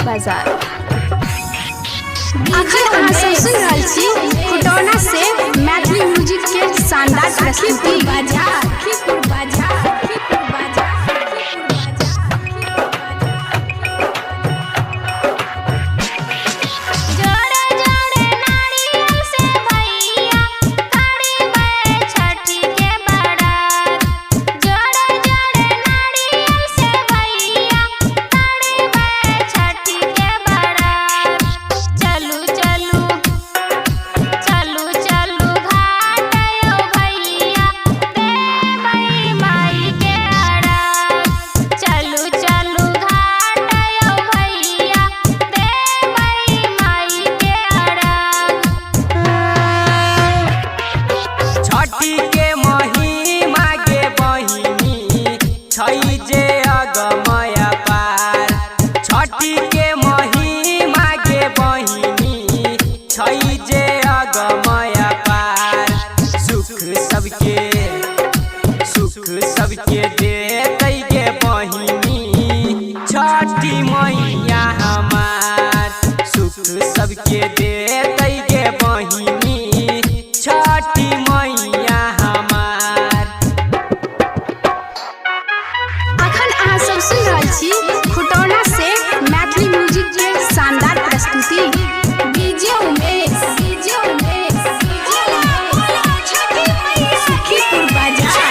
बाजार। अखन अहाँ सब सुन रहल छी खुटौना से मैथिली म्यूजिक के शानदार प्रस्तुति। सबके देते गे बहिनी छठी मैया हमार सुख सबके देते गे बहिनी छठी मैया हमार। अखन अहाँ सब सुन रहल छी खुटौना से मैथिली म्यूजिक के शानदार प्रस्तुति। डीजे उमेश सुखीपुर बाजार।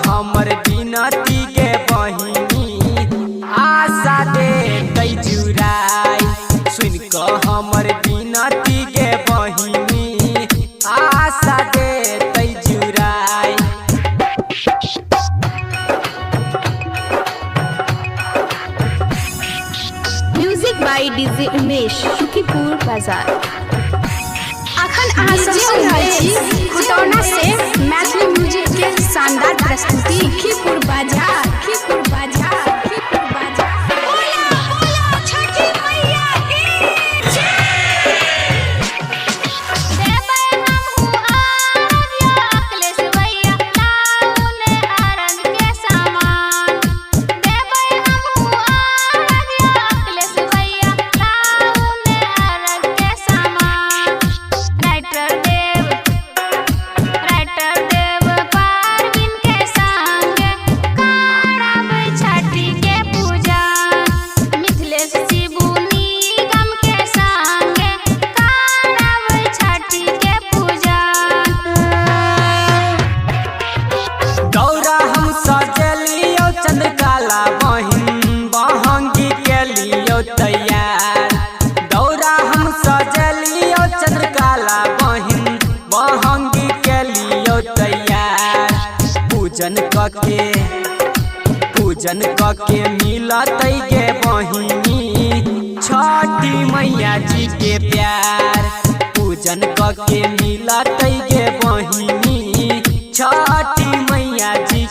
हमर बिनती गे बहिनी आशा दे तै जुराई सुन क हमर बिनती गे बहिनी आशा दे तै जुराई। Music by DJ Umesh Sukhipur Bazar. अखन अहाँ सब सुन रहल छी खुटौना से मैथिली म्यूजिक के शानदार प्रस्तुति। सुखीपुर बाजार। चंद्रकला बहिन बहंगी के लियो तैयार दौरा हम सजलियो चंद्रकला बहिन बहंगी के लियो तैयार। पूजन कके मिलतै गे बहिनी छठी मैया जी के प्यार। पूजन कके मिलतै गे बहिनी छठी मैया जी